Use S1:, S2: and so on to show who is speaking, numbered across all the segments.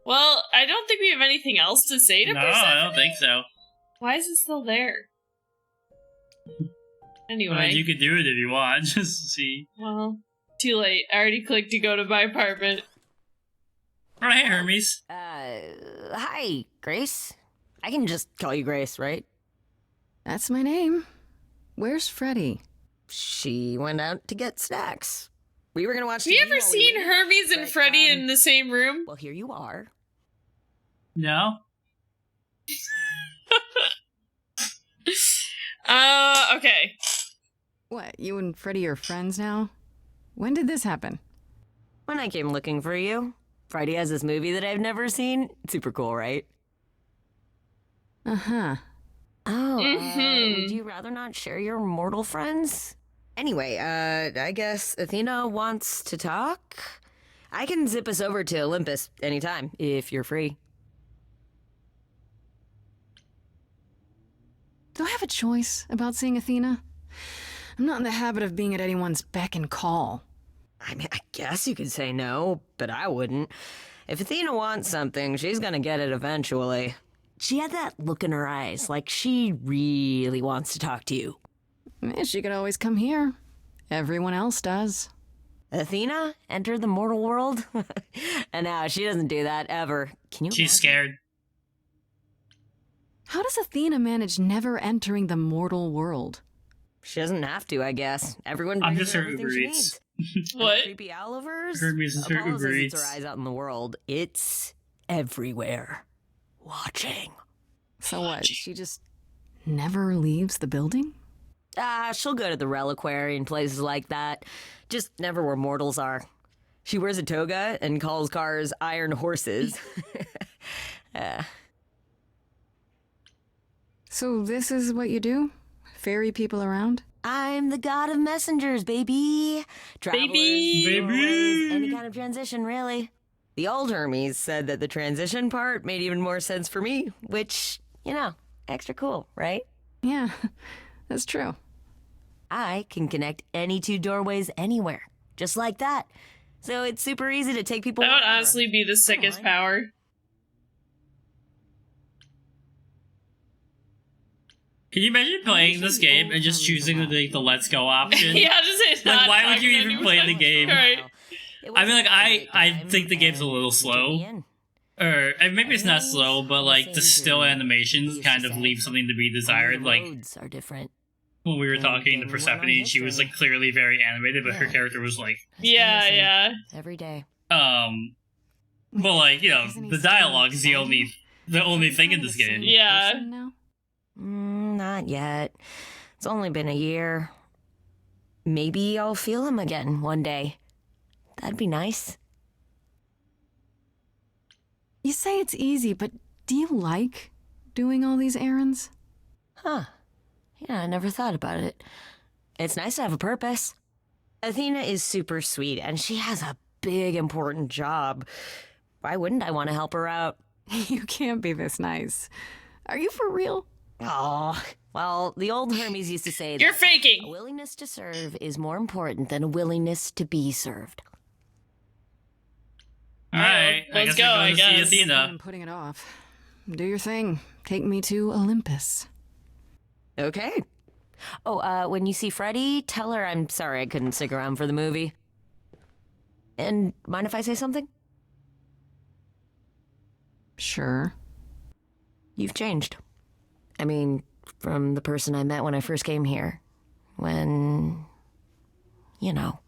S1: Well, I don't think we have anything else to say to Persephone.
S2: I don't think so.
S1: Why is it still there? Anyway.
S2: I mean, you could do it if you want, just to see.
S1: Well, too late. I already clicked to go to my apartment.
S2: Right, Hermes.
S3: Hi, Grace. I can just call you Grace, right?
S4: That's my name. Where's Freddie?
S3: She went out to get snacks. We were gonna watch.
S1: Have you ever seen Hermes and Freddie in the same room?
S3: Well, here you are.
S2: No.
S1: Okay.
S4: What, you and Freddie are friends now? When did this happen?
S3: When I came looking for you. Freddie has this movie that I've never seen. Super cool, right?
S4: Uh-huh.
S3: Oh, would you rather not share your mortal friends? Anyway, I guess Athena wants to talk? I can zip us over to Olympus anytime, if you're free.
S4: Do I have a choice about seeing Athena? I'm not in the habit of being at anyone's beck and call.
S3: I mean, I guess you could say no, but I wouldn't. If Athena wants something, she's gonna get it eventually. She had that look in her eyes, like she really wants to talk to you.
S4: She could always come here. Everyone else does.
S3: Athena entered the mortal world? And now she doesn't do that ever. Can you
S2: She's scared.
S4: How does Athena manage never entering the mortal world?
S3: She doesn't have to, I guess. Everyone
S2: I'm
S3: brings
S2: just
S3: her
S2: her
S3: everything
S2: Uber
S3: she
S2: Eats.
S3: needs.
S1: What?
S3: Creepy Olivers?
S2: Hermes is her
S3: Apollo
S2: Uber
S3: says
S2: Eats.
S3: it's her eyes out in the world. It's everywhere. Watching.
S4: So what, she just never leaves the building?
S3: She'll go to the Reliquary and places like that. Just never where mortals are. She wears a toga and calls cars iron horses.
S4: So this is what you do? Ferry people around?
S3: I'm the god of messengers, baby. Travelers,
S1: Baby.
S3: doorways, any kind of transition, really. The old Hermes said that the transition part made even more sense for me, which, you know, extra cool, right?
S4: Yeah, that's true.
S3: I can connect any two doorways anywhere, just like that. So it's super easy to take people
S1: That would
S3: wherever.
S1: honestly be the sickest power.
S2: Can you imagine playing this game and just choosing the let's go option?
S1: Yeah, just
S2: Like, why would you even play the game?
S1: Right.
S2: I mean, like, I think the game's a little slow. Or maybe it's not slow, but like the still animations kind of leave something to be desired. Like
S3: roads are different.
S2: when we were talking to Persephone, she was like clearly very animated, but her character was like,
S1: Yeah.
S3: Every day.
S2: but like, you know, the dialogue is the only thing in this game.
S1: Yeah.
S3: Not yet. It's only been a year. Maybe I'll feel him again one day. That'd be nice.
S4: You say it's easy, but do you like doing all these errands?
S3: Huh. Yeah, I never thought about it. It's nice to have a purpose. Athena is super sweet, and she has a big, important job. Why wouldn't I want to help her out?
S4: You can't be this nice. Are you for real?
S3: Oh, well, the old Hermes used to say that
S1: You're faking.
S3: a willingness to serve is more important than a willingness to be served.
S2: Alright, I
S1: Let's
S2: guess
S1: go,
S2: we're going to
S1: I
S2: see
S1: guess.
S2: Athena.
S4: I'm putting it off. Do your thing. Take me to Olympus.
S3: Okay. Oh, when you see Freddie, tell her I'm sorry I couldn't stick around for the movie. And mind if I say something?
S4: Sure.
S3: You've changed. I mean, from the person I met when I first came here. When, you know,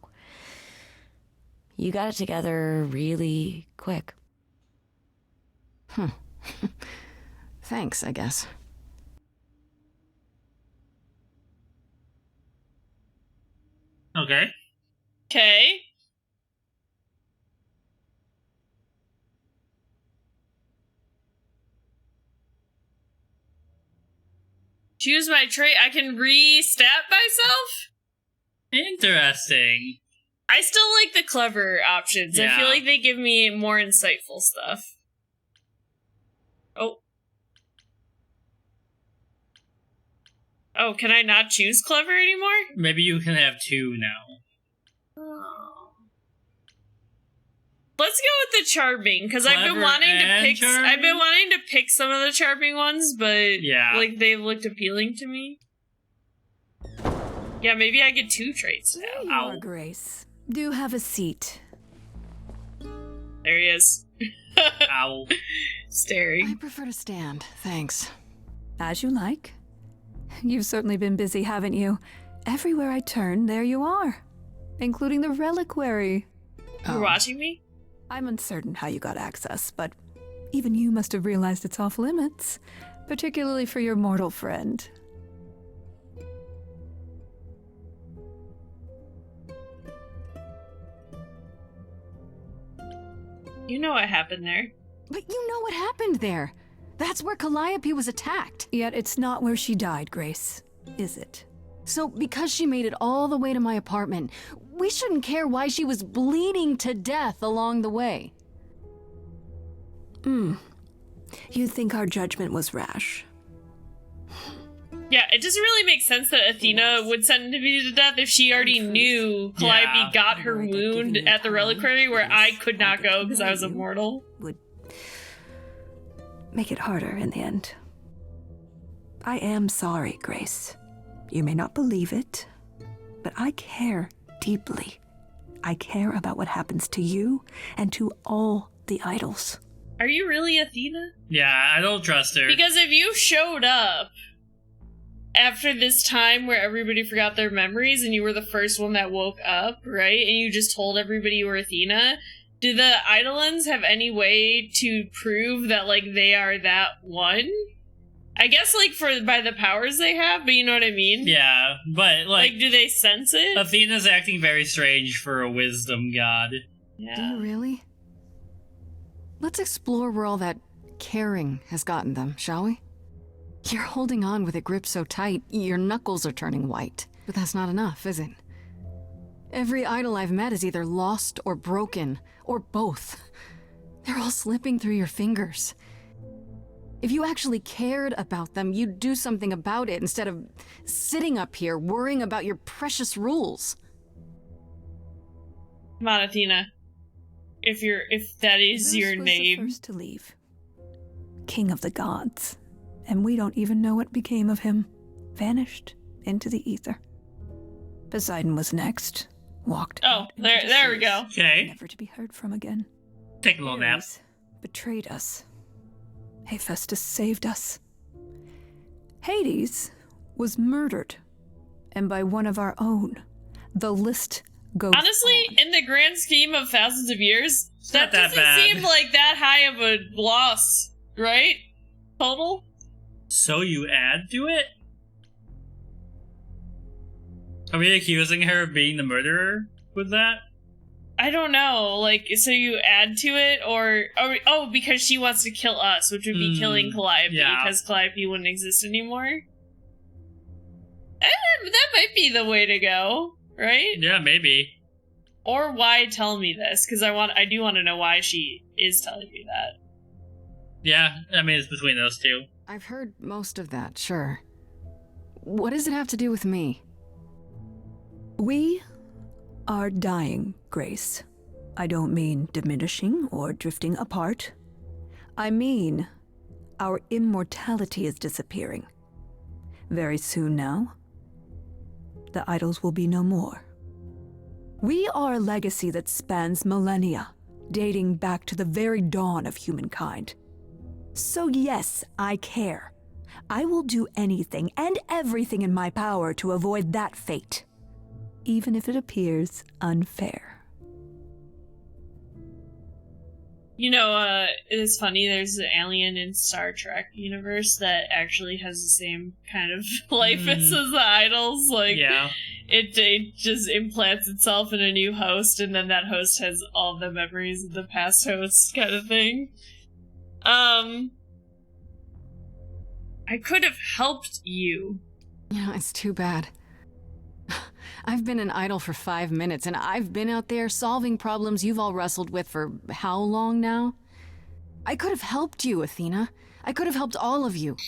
S3: you got it together really quick.
S4: Thanks, I guess.
S2: Okay.
S1: Okay. Choose my trait. I can re-stat myself?
S2: Interesting.
S1: I still like the clever options. I feel
S2: Yeah.
S1: like they give me more insightful stuff. Oh. Oh, can I not choose clever anymore?
S2: Maybe you can have two now.
S1: Oh. Let's go with the charming, because I've been wanting to pick some of the charming ones, but like they looked appealing to me. Yeah, maybe I get 2 traits now.
S5: There you are, Grace. Do have a seat.
S1: There he is.
S2: Ow.
S1: Staring.
S4: I prefer to stand, thanks.
S5: As you like. You've certainly been busy, haven't you? Everywhere I turn, there you are. Including the Reliquary.
S1: You're watching me?
S5: I'm uncertain how you got access, but even you must have realized it's off limits. Particularly for your mortal friend.
S1: You know what happened there.
S4: But you know what happened there. That's where Calliope was attacked.
S5: Yet it's not where she died, Grace, is it?
S4: So, because she made it all the way to my apartment, we shouldn't care why she was bleeding to death along the way.
S5: You think our judgment was rash?
S1: Yeah, it doesn't really make sense that Athena would send me to death if she already knew Calliope got her wound at the Reliquary where I could not go because I was immortal.
S5: Would make it harder in the end. I am sorry, Grace. You may not believe it, but I care deeply. I care about what happens to you and to all the idols.
S1: Are you really Athena?
S2: Yeah, I don't trust her.
S1: Because if you showed up after this time where everybody forgot their memories and you were the first one that woke up, right? And you just told everybody you were Athena, do the Eidolons have any way to prove that, like, they are that one? I guess, like, by the powers they have, but you know what I mean?
S2: Yeah, but, like
S1: do they sense it?
S2: Athena's acting very strange for a wisdom god.
S1: Yeah.
S4: Do you really? Let's explore where all that caring has gotten them, shall we? You're holding on with a grip so tight, your knuckles are turning white. But that's not enough, is it? Every idol I've met is either lost or broken, or both. They're all slipping through your fingers. If you actually cared about them, you'd do something about it instead of sitting up here worrying about your precious rules.
S1: Come on, Athena. If that is
S5: Zeus
S1: your
S5: was
S1: name.
S5: the first to leave. King of the gods. And we don't even know what became of him. Vanished into the ether. Poseidon was next. Walked out into the
S1: there we
S5: seas,
S1: go.
S2: Okay.
S5: never to be heard from again.
S2: Take a little nap.
S5: Ares betrayed us. Hephaestus saved us. Hades was murdered. And by one of our own. The list goes
S1: Honestly,
S5: on.
S1: in the grand scheme of thousands of years,
S2: not that
S1: doesn't
S2: bad.
S1: seem like that high of a loss, right? Total?
S2: So you add to it? Are we accusing her of being the murderer with that?
S1: I don't know. Like, so you add to it, or because she wants to kill us, which would be killing Calliope, because Calliope wouldn't exist anymore. That might be the way to go, right?
S2: Yeah, maybe.
S1: Or why tell me this? Because I do want to know why she is telling me that.
S2: Yeah, I mean, it's between those two.
S4: I've heard most of that, sure. What does it have to do with me?
S5: We are dying, Grace. I don't mean diminishing or drifting apart. I mean our immortality is disappearing. Very soon now, the idols will be no more. We are a legacy that spans millennia, dating back to the very dawn of humankind. So yes, I care. I will do anything and everything in my power to avoid that fate, even if it appears unfair.
S1: You know, it's funny, there's an alien in Star Trek universe that actually has the same kind of life as the idols. Like,
S2: Yeah.
S1: it just implants itself in a new host, and then that host has all the memories of the past host, kind of thing. I could have helped you.
S4: Yeah, it's too bad. I've been an idol for 5 minutes, and I've been out there solving problems you've all wrestled with for how long now? I could have helped you, Athena. I could have helped all of you.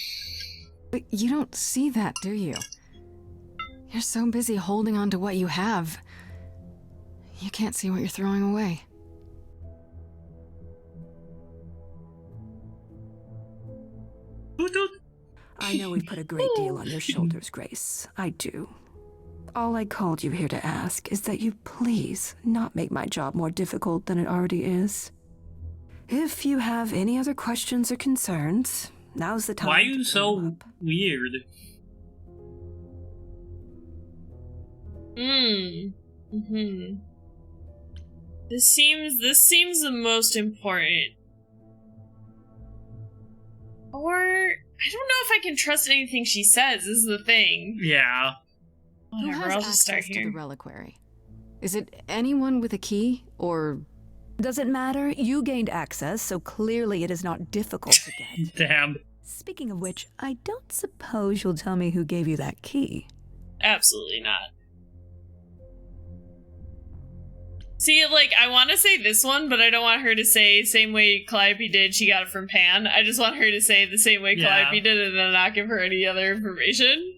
S4: But you don't see that, do you? You're so busy holding on to what you have. You can't see what you're throwing away.
S2: Toot toot.
S5: I know we've put a great deal on your shoulders, Grace. I do. All I called you here to ask is that you please not make my job more difficult than it already is. If you have any other questions or concerns, now's the time.
S2: Why are you
S5: to
S2: so
S5: bring them up.
S2: weird?
S1: This seems the most important. Or I don't know if I can trust anything she says, is the thing.
S2: Yeah.
S4: Who
S1: Whatever,
S4: has
S1: I'll just start
S4: access to
S1: here.
S4: the reliquary? Is it anyone with a key, or...
S5: Does it matter? You gained access, so clearly it is not difficult to get.
S2: Damn.
S5: Speaking of which, I don't suppose you'll tell me who gave you that key.
S1: Absolutely not. See, like, I want to say this one, but I don't want her to say same way Calliope did, she got it from Pan. I just want her to say the same way Calliope did and then not give her any other information.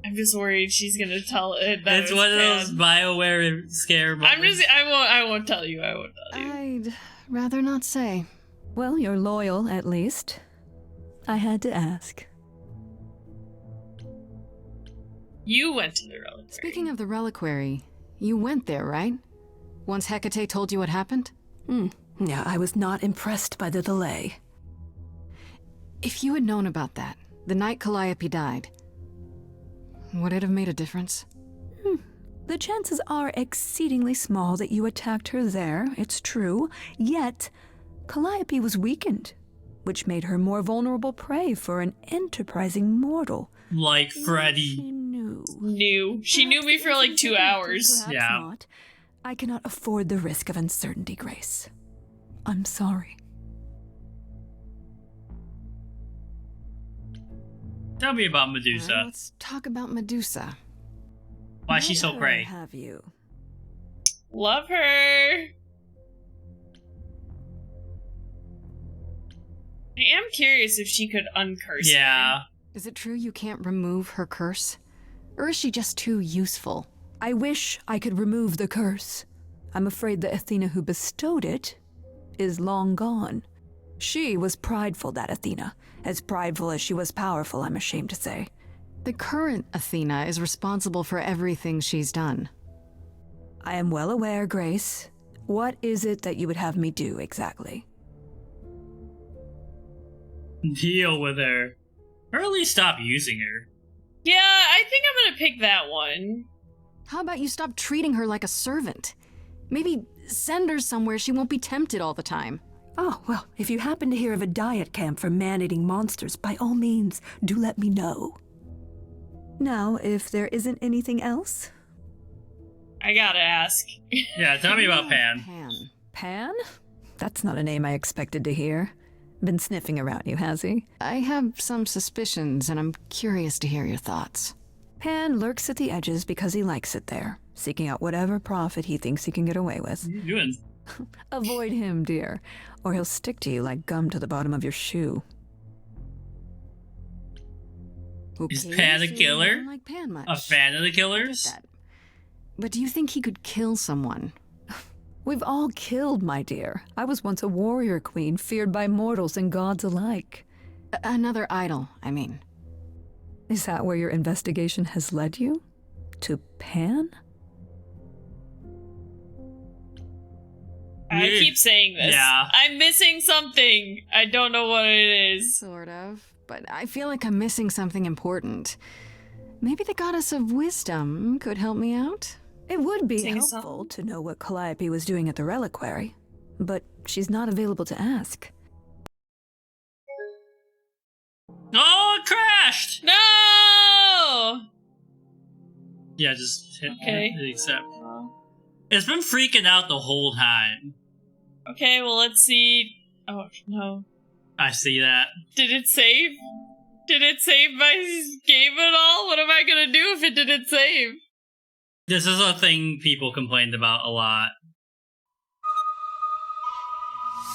S1: I'm just worried she's gonna tell it that
S2: It's
S1: it was
S2: one of
S1: Pan.
S2: those BioWare scare moments.
S1: I won't tell you.
S4: I'd rather not say.
S5: Well, you're loyal, at least. I had to ask.
S1: You went to the reliquary.
S4: Speaking of the reliquary, you went there, right? Once Hecate told you what happened?
S5: Yeah, I was not impressed by the delay.
S4: If you had known about that, the night Calliope died, would it have made a difference?
S5: The chances are exceedingly small that you attacked her there, it's true. Yet, Calliope was weakened, which made her more vulnerable prey for an enterprising mortal.
S2: Like Freddie.
S5: She knew.
S1: She knew me for like 2 hours.
S5: Perhaps
S2: Yeah.
S5: not. I cannot afford the risk of uncertainty, Grace. I'm sorry.
S2: Tell me about Medusa.
S4: Alright, let's talk about Medusa.
S2: Why she's so
S5: Where
S2: great.
S5: have you?
S1: Love her. I am curious if she could uncurse her.
S2: Yeah.
S4: Is it true you can't remove her curse? Or is she just too useful?
S5: I wish I could remove the curse. I'm afraid the Athena who bestowed it is long gone. She was prideful, that Athena. As prideful as she was powerful, I'm ashamed to say.
S4: The current Athena is responsible for everything she's done.
S5: I am well aware, Grace. What is it that you would have me do exactly?
S2: Deal with her. Or at least stop using her.
S1: Yeah, I think I'm gonna pick that one.
S4: How about you stop treating her like a servant? Maybe send her somewhere she won't be tempted all the time.
S5: Oh, well, if you happen to hear of a diet camp for man-eating monsters, by all means, do let me know. Now, if there isn't anything else...
S1: I gotta ask.
S2: Yeah, tell me about Pan.
S5: Pan? That's not a name I expected to hear. Been sniffing around you, has he?
S4: I have some suspicions, and I'm curious to hear your thoughts.
S5: Pan lurks at the edges because he likes it there, seeking out whatever profit he thinks he can get away with.
S2: What are you doing?
S5: Avoid him, dear, or he'll stick to you like gum to the bottom of your shoe.
S2: Is
S4: Okay,
S2: Pan a
S4: so you
S2: killer?
S4: don't like Pan much.
S2: A fan of the
S4: I get
S2: killers?
S4: that. But do you think he could kill someone?
S5: We've all killed, my dear. I was once a warrior queen, feared by mortals and gods alike.
S4: Another idol, I mean.
S5: Is that where your investigation has led you? To Pan?
S1: I keep saying this.
S2: Yeah.
S1: I'm missing something. I don't know what it is.
S4: Sort of. But I feel like I'm missing something important. Maybe the goddess of wisdom could help me out?
S5: It would be
S1: Sing a
S5: helpful
S1: song?
S5: to know what Calliope was doing at the Reliquary, but she's not available to ask.
S2: Oh, it crashed!
S1: No!
S2: Yeah, just hit
S1: Okay.
S2: accept. It's been freaking out the whole time.
S1: Okay, well, let's see. Oh, no.
S2: I see that.
S1: Did it save? Did it save my game at all? What am I gonna do if it didn't save?
S2: This is a thing people complained about a lot.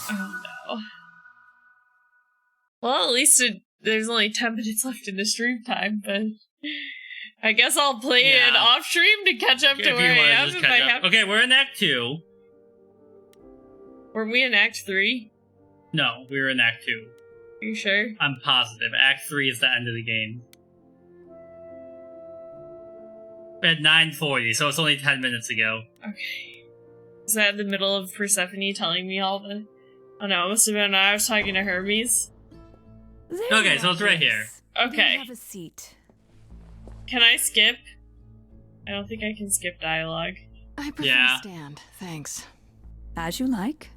S1: Oh, no. Well, at least there's only 10 minutes left in the stream time, but I guess I'll play it
S2: Yeah.
S1: off stream to catch up
S2: If
S1: to
S2: you
S1: where I
S2: wanna
S1: am
S2: just
S1: if
S2: catch
S1: I
S2: up.
S1: have.
S2: Okay, we're in Act 2.
S1: Were we in Act 3?
S2: No, we were in Act 2.
S1: Are you sure?
S2: I'm positive. Act 3 is the end of the game. At 9:40, so it's only 10 minutes ago.
S1: Okay. Is that in the middle of Persephone telling me all the... Oh no, it must have been when I was talking to Hermes.
S2: Okay, so it's right here.
S1: Okay.
S5: Have a seat.
S1: Can I skip? I don't think I can skip dialogue.
S4: I prefer
S2: Yeah.
S4: stand, thanks.
S5: As you like.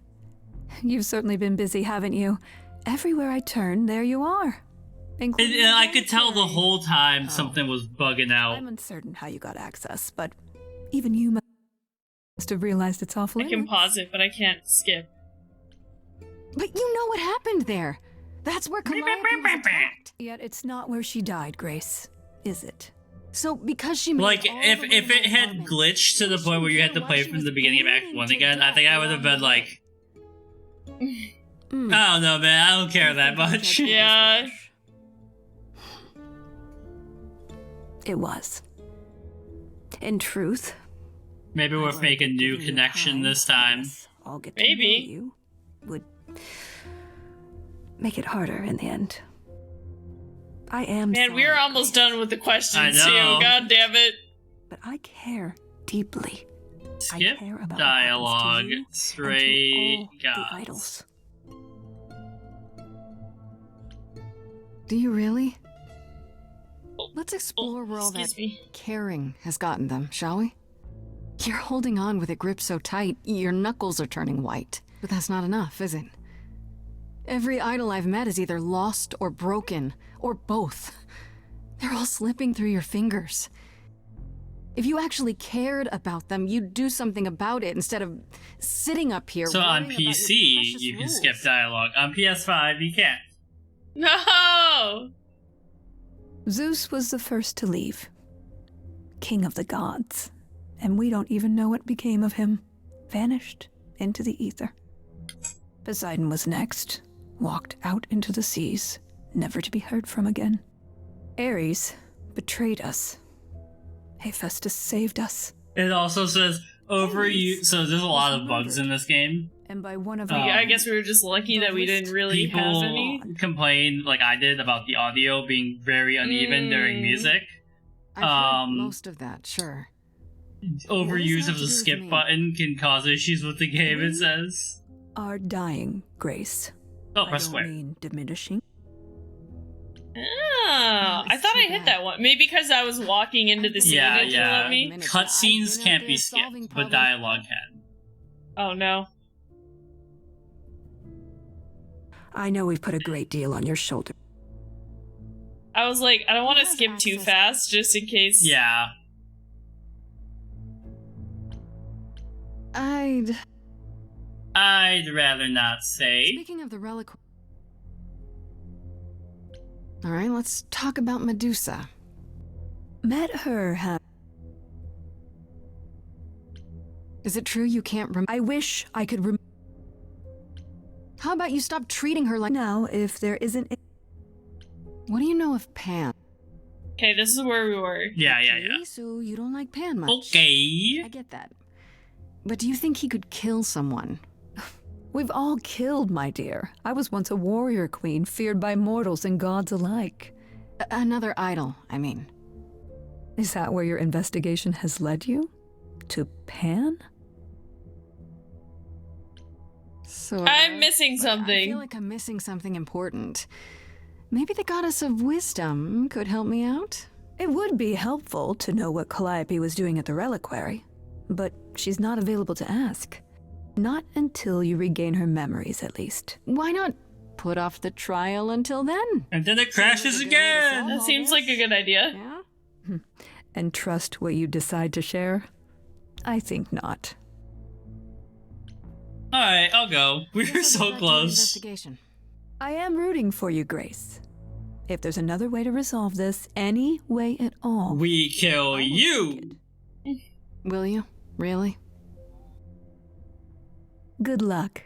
S5: You've certainly been busy, haven't you? Everywhere I turn, there you are. Including
S2: I could tell the
S5: Reliquary.
S2: whole time something was bugging out.
S5: I'm uncertain how you got access, but even you must have realized it's off
S1: I
S5: limits.
S1: can pause it, but I can't skip.
S4: But you know what happened there. That's where Calliope was attacked.
S5: Yet it's not where she died, Grace, is it?
S4: So because she made
S2: Like,
S4: it all
S2: if
S4: the way
S2: it
S4: to
S2: had
S4: Hermes,
S2: glitched to the point where you had to play from the beginning of Act 1 again, I think I would have been like, I don't know, man, I don't care that much.
S1: Yeah.
S5: It was. In truth,
S2: Maybe we'll make a new connection this time.
S5: I'll get
S1: Maybe.
S5: to know you would make it harder in the end. I am
S1: Man,
S5: sorry,
S1: we're almost
S5: Grace,
S1: done with the questions
S2: I know.
S1: too. God damn it.
S5: but I care deeply.
S2: Skip
S5: I care about
S2: dialogue,
S5: what happens to you and to
S2: stray
S5: all the
S2: gods.
S5: idols.
S4: Do you really? Let's explore where all
S1: Excuse
S4: that
S1: me.
S4: caring has gotten them, shall we? You're holding on with it gripped so tight, your knuckles are turning white. But that's not enough, is it? Every idol I've met is either lost or broken, or both. They're all slipping through your fingers. If you actually cared about them, you'd do something about it instead of sitting up here.
S2: So on
S4: worrying about your
S2: PC,
S4: precious
S2: you can
S4: rules.
S2: skip dialogue. On PS5, you can't.
S1: No!
S5: Zeus was the first to leave. King of the gods. And we don't even know what became of him. Vanished into the ether. Poseidon was next. Walked out into the seas, never to be heard from again. Ares betrayed us. Hephaestus saved us.
S2: It also says overuse. So there's a lot of bugs in this game.
S5: And by one of
S1: Yeah,
S5: our
S1: I guess we were just lucky that we didn't really have
S2: People
S1: any.
S2: complain, like I did, about the audio being very uneven during music.
S4: I've heard
S2: um,
S4: most of that, sure.
S2: Overuse
S4: that
S2: of
S4: to
S2: the
S4: do with
S2: skip
S4: me?
S2: button can cause issues with the game, it says.
S5: are dying, Grace.
S2: Oh,
S5: I
S2: press
S5: don't
S2: square.
S5: mean diminishing.
S1: Oh, I thought I hit that one. Maybe because I was walking into the scene
S2: Yeah,
S1: and it
S2: yeah.
S1: let me.
S2: Cutscenes can't be skipped, but dialogue can.
S1: Oh no.
S5: I know we've put a great deal on your shoulder.
S1: I was like, I don't want to
S4: Who has
S1: skip too
S4: access?
S1: fast just in case.
S2: Yeah.
S4: I'd...
S2: I'd rather not say.
S4: Speaking of the Reliquary... Alright, let's talk about Medusa.
S5: Met her,
S4: Is it true you can't
S5: I wish I could
S4: How about you stop treating her like...
S5: now if there isn't...
S4: What do you know of Pan?
S1: Okay, this is where we were.
S2: Yeah, yeah,
S4: Okay,
S2: yeah.
S4: so you don't like Pan much.
S2: Okay.
S4: I get that. But do you think he could kill someone?
S5: We've all killed, my dear. I was once a warrior queen, feared by mortals and gods alike.
S4: Another idol, I mean.
S5: Is that where your investigation has led you? To Pan?
S4: Sort
S1: I'm
S4: of,
S1: missing
S4: but I
S1: something.
S4: feel like I'm missing something important. Maybe the goddess of wisdom could help me out?
S5: It would be helpful to know what Calliope was doing at the Reliquary, but she's not available to ask. Not until you regain her memories, at least.
S4: Why not put off the trial until then?
S2: And then it crashes
S4: Seems like a good way to
S2: again.
S1: That
S4: solve
S1: seems
S4: all
S1: like a good idea.
S4: Yeah?
S5: And trust what you decide to share? I think not.
S2: Alright, I'll go. We were
S4: Guess I'll
S2: so
S4: get back to the
S2: close.
S4: investigation.
S5: I am rooting for you, Grace. If there's another way to resolve this, any way at all.
S2: We kill
S5: I will
S2: you.
S5: take it.
S4: Will you? Really?
S5: Good luck.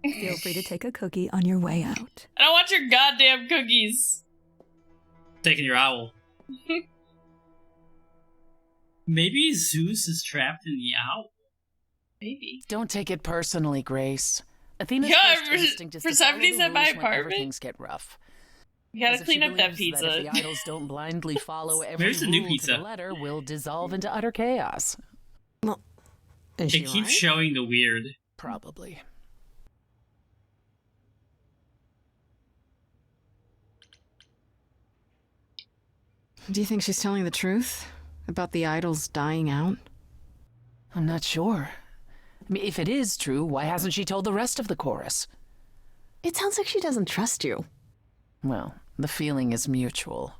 S5: Feel free to take a cookie on your way out.
S1: I don't want your goddamn cookies.
S2: Taking your owl. Maybe Zeus is trapped in the owl.
S1: Maybe.
S6: Don't take it personally, Grace. Athena's
S1: Yeah,
S6: first instinct is
S1: for
S6: to follow
S1: somebody's
S6: the
S1: at my
S6: rules whenever
S1: apartment?
S6: things get rough.
S1: You gotta
S6: As if she
S1: clean up that
S6: believes
S1: pizza.
S6: That if the idols don't blindly follow every
S2: Where's the new
S6: rule
S2: pizza?
S6: to the letter, will dissolve into utter chaos.
S7: Well, is she
S2: It keeps
S7: right?
S2: showing the weird.
S6: Probably.
S4: Do you think she's telling the truth about the idols dying out?
S6: I'm not sure. I mean, if it is true, why hasn't she told the rest of the chorus?
S7: It sounds like she doesn't trust you.
S6: Well, the feeling is mutual.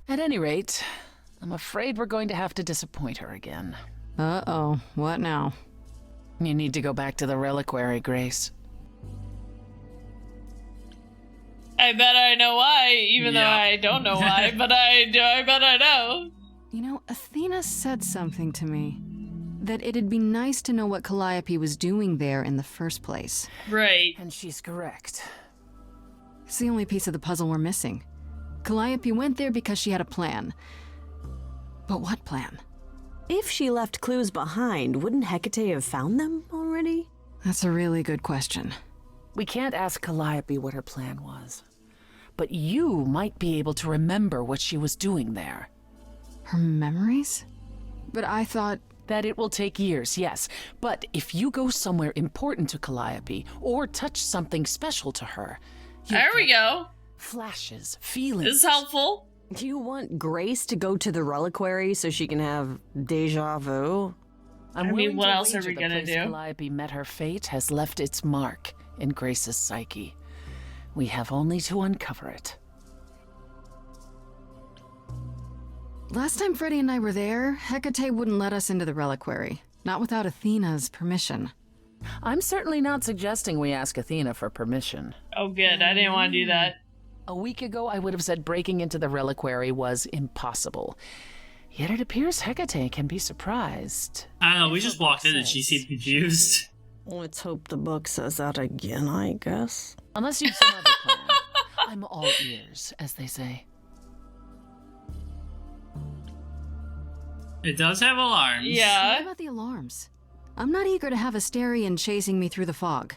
S6: At any rate, I'm afraid we're going to have to disappoint her again.
S4: Uh-oh, what now?
S6: You need to go back to the Reliquary, Grace.
S1: I bet I know why, even though
S2: Yeah.
S1: I don't know why, but I bet I know.
S4: You know, Athena said something to me. That it'd be nice to know what Calliope was doing there in the first place.
S1: Right.
S6: And she's correct.
S4: It's the only piece of the puzzle we're missing. Calliope went there because she had a plan. But what plan?
S7: If she left clues behind, wouldn't Hecate have found them already?
S4: That's a really good question.
S6: We can't ask Calliope what her plan was. But you might be able to remember what she was doing there.
S4: Her memories? But I thought...
S6: That it will take years, yes. But if you go somewhere important to Calliope, or touch something special to her...
S1: There we go.
S6: Flashes, feelings...
S1: This is helpful.
S7: Do you want Grace to go to the Reliquary so she can have deja vu?
S6: I'm
S1: I mean,
S6: willing
S1: what
S6: to
S1: else are
S6: wager
S1: we
S6: the
S1: gonna
S6: place
S1: do?
S6: Calliope met her fate has left its mark in Grace's psyche. We have only to uncover it.
S4: Last time Freddie and I were there, Hecate wouldn't let us into the Reliquary. Not without Athena's permission.
S6: I'm certainly not suggesting we ask Athena for permission.
S1: Oh, good. I didn't want to do that.
S6: A week ago, I would have said breaking into the Reliquary was impossible. Yet it appears Hecate can be surprised.
S2: I don't know, we just walked in and she seemed confused.
S7: Let's hope the book says that again, I guess.
S6: Unless you've some other plan. I'm all ears, as they say.
S2: It does have alarms.
S4: What
S1: Yeah.
S4: about the alarms? I'm not eager to have Asterion chasing me through the fog.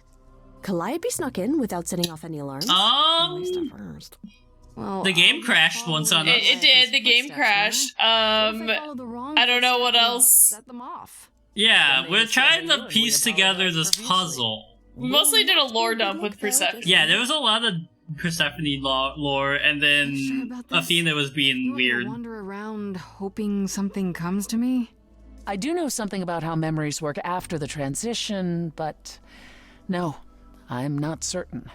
S7: Calliope snuck in without setting off any alarms. At least at first.
S4: Well,
S2: The game
S4: I'll
S2: crashed
S4: follow
S2: once on
S4: the
S2: us.
S1: It did. The game
S4: footsteps,
S1: crashed.
S4: right? What if I follow the wrong
S1: I don't know what
S4: footsteps and
S1: else.
S4: Set them off.
S2: Yeah,
S6: Then
S2: we're
S6: they
S2: trying
S6: discovered
S2: to
S6: you and
S2: piece
S6: we
S2: together
S6: apologized
S2: this
S6: profusely.
S2: puzzle.
S1: We mostly did a lore dump with Persephone.
S2: Yeah, there was a lot of Persephone lore, and then
S4: Sure about this?
S2: Athena was
S4: You
S2: being
S4: want me to
S2: weird.
S4: wander around hoping something comes to me?
S6: I do know something about how memories work after the transition, but no, I'm not certain.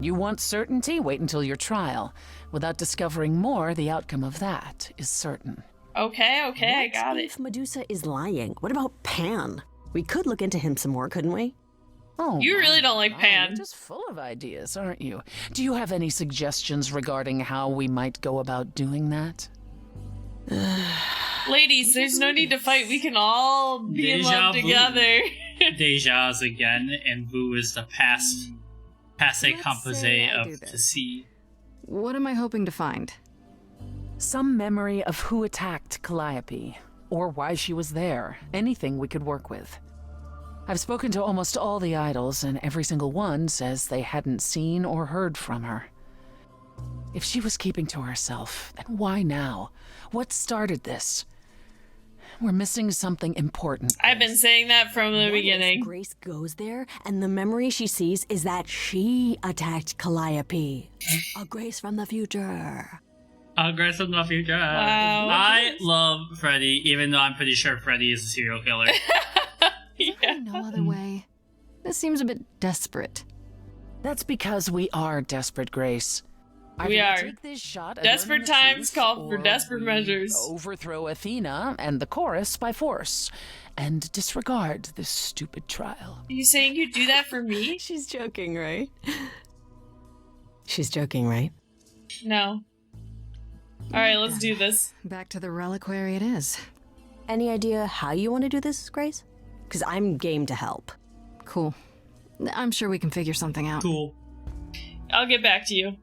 S6: You want certainty? Wait until your trial. Without discovering more, the outcome of that is certain.
S1: Okay, I got
S7: What
S1: it.
S7: if Medusa is lying? What about Pan? We could look into him some more, couldn't we?
S6: Oh,
S1: You really don't like
S6: my,
S1: Pan.
S6: You're just full of ideas, aren't you? Do you have any suggestions regarding how we might go about doing that?
S1: Ladies, there's no need to fight. We can all be in
S2: Deja
S1: love
S2: vu.
S1: together.
S2: Deja's again, and Vu is the passe
S4: Let's
S2: composé
S4: say I do
S2: of
S4: this.
S2: the sea.
S4: What am I hoping to find?
S6: Some memory of who attacked Calliope, or why she was there. Anything we could work with. I've spoken to almost all the idols, and every single one says they hadn't seen or heard from her. If she was keeping to herself, then why now? What started this? We're missing something important.
S1: I've been saying that from the
S7: What if
S1: beginning.
S7: Grace goes there, and the memory she sees is that she attacked Calliope. A Grace from the future.
S2: Grace from the future.
S1: Wow.
S2: I love Freddie, even though I'm pretty sure Freddie is a serial killer.
S4: There's no other way. This seems a bit desperate.
S6: That's because we are desperate, Grace.
S1: We
S6: Either
S1: are.
S6: take this shot at
S1: Desperate
S6: learning the
S1: times
S6: truth,
S1: call for
S6: or
S1: desperate
S6: we
S1: measures.
S6: Overthrow Athena and the chorus by force, and disregard this stupid trial.
S1: Are you saying you'd do that for me?
S7: She's joking, right? She's joking, right?
S1: No. Alright, let's do this.
S4: Back to the Reliquary it is.
S7: Any idea how you want to do this, Grace? Because I'm game to help.
S4: Cool. I'm sure we can figure something out.
S2: Cool.
S1: I'll get back to you.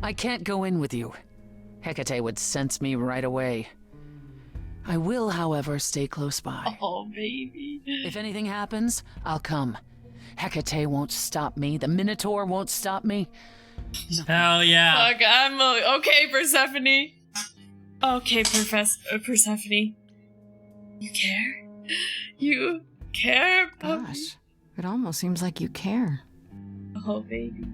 S6: I can't go in with you. Hecate would sense me right away. I will, however, stay close by.
S1: Oh, baby.
S6: If anything happens, I'll come. Hecate won't stop me. The Minotaur won't stop me.
S2: Hell yeah.
S1: Fuck, I'm okay, Persephone. Okay, Persephone. You care? You care?
S4: Gosh, it almost seems like you care.
S1: Oh, baby.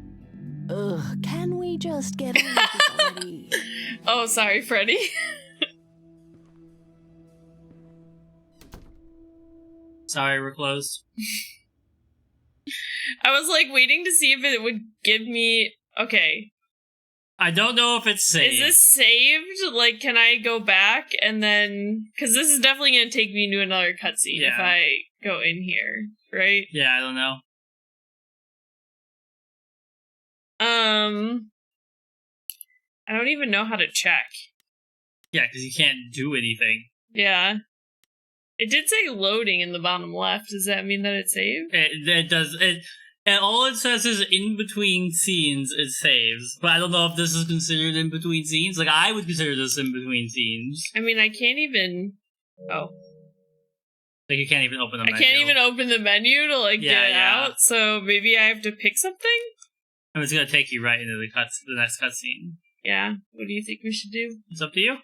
S7: Ugh, can we just get on with this already?
S1: Oh, sorry, Freddie.
S2: Sorry, we're closed.
S1: I was like waiting to see if it would give me. Okay.
S2: I don't know if it's saved.
S1: Is this saved? Like, can I go back and then. Because this is definitely going to take me into another cutscene if I go in here, right?
S2: Yeah, I don't know.
S1: I don't even know how to check.
S2: Yeah, because you can't do anything.
S1: Yeah. It did say loading in the bottom left. Does that mean that it's saved?
S2: It does. And all it says is in between scenes it saves. But I don't know if this is considered in between scenes. Like, I would consider this in between scenes.
S1: I mean, I can't even. Oh.
S2: Like, you can't even open the menu.
S1: I can't even open the menu to, like, get it out. So maybe I have to pick something?
S2: I mean, it's going to take you right into the next cutscene.
S1: Yeah. What do you think we should do?
S2: It's up to you.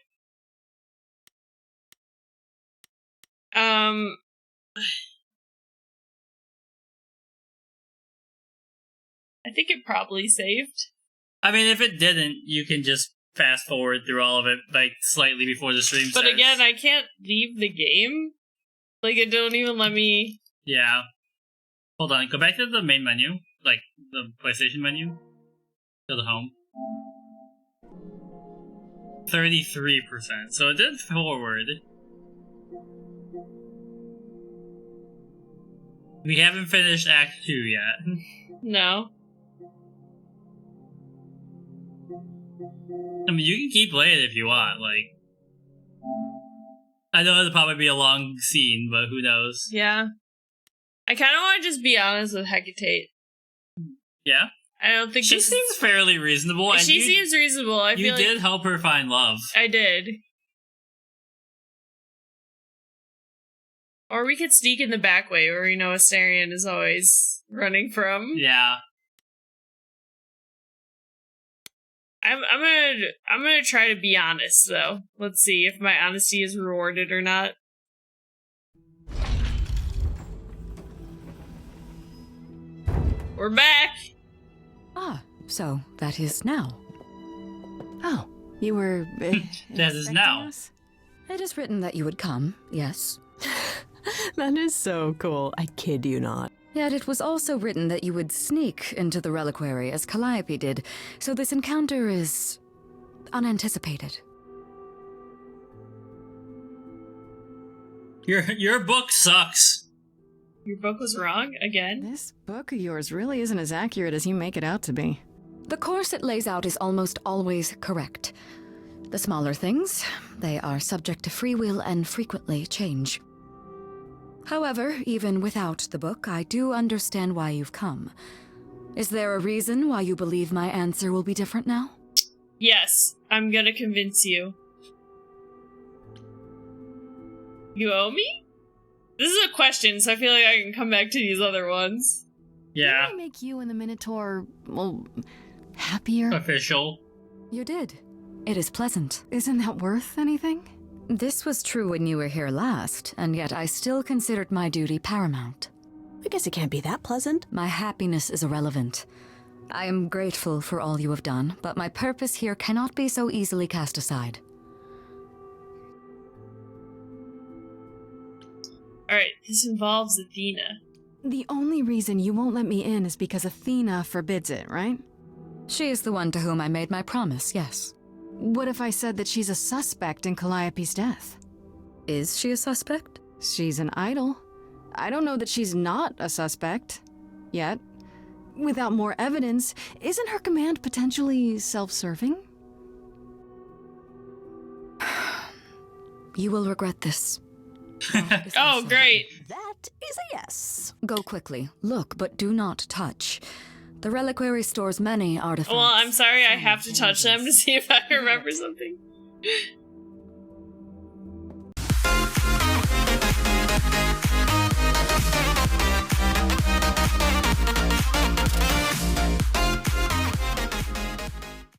S1: I think it probably saved.
S2: I mean, if it didn't, you can just fast forward through all of it, like, slightly before the stream starts.
S1: But again, I can't leave the game. Like, it don't even let me...
S2: Yeah. Hold on, go back to the main menu. Like, the PlayStation menu. Go to home. 33%. So it did forward. We haven't finished Act 2 yet.
S1: No.
S2: I mean, you can keep playing if you want, like... I know it'll probably be a long scene, but who knows?
S1: Yeah. I kind of want to just be honest with Hecate.
S2: Yeah?
S1: I don't think
S2: she seems fairly reasonable. And
S1: she seems reasonable. I feel like
S2: you did help her find love.
S1: I did. Or we could sneak in the back way where we know Astarion is always running from.
S2: Yeah.
S1: I'm gonna try to be honest though. Let's see if my honesty is rewarded or not. We're back!
S3: Ah, so that is now.
S4: Oh, you were...
S2: that is now.
S4: Us?
S3: It is written that you would come, yes.
S7: That is so cool. I kid you not.
S3: Yet it was also written that you would sneak into the Reliquary as Calliope did, so this encounter is unanticipated.
S2: Your book sucks.
S1: Your book was wrong again?
S4: This book of yours really isn't as accurate as you make it out to be.
S3: The course it lays out is almost always correct. The smaller things, they are subject to free will and frequently change. However, even without the book, I do understand why you've come. Is there a reason why you believe my answer will be different now?
S1: Yes, I'm gonna convince you. You owe me? This is a question, so I feel like I can come back to these other ones.
S2: Yeah.
S4: Did I make you and the Minotaur, well, happier?
S2: Official.
S3: You did. It is pleasant.
S4: Isn't that worth anything?
S3: This was true when you were here last, and yet I still considered my duty paramount.
S7: I guess it can't be that pleasant.
S3: My happiness is irrelevant. I am grateful for all you have done, but my purpose here cannot be so easily cast aside.
S1: Alright, this involves Athena.
S4: The only reason you won't let me in is because Athena forbids it, right?
S3: She is the one to whom I made my promise, yes.
S4: What if I said that she's a suspect in Calliope's death?
S3: Is she a suspect?
S4: She's an idol. I don't know that she's not a suspect. Yet. Without more evidence, isn't her command potentially self-serving?
S3: You will regret this.
S1: Oh, great.
S7: That is a yes.
S3: Go quickly. Look, but do not touch. The Reliquary stores many artifacts.
S1: Well, I'm sorry, I have to touch them to see if I remember something.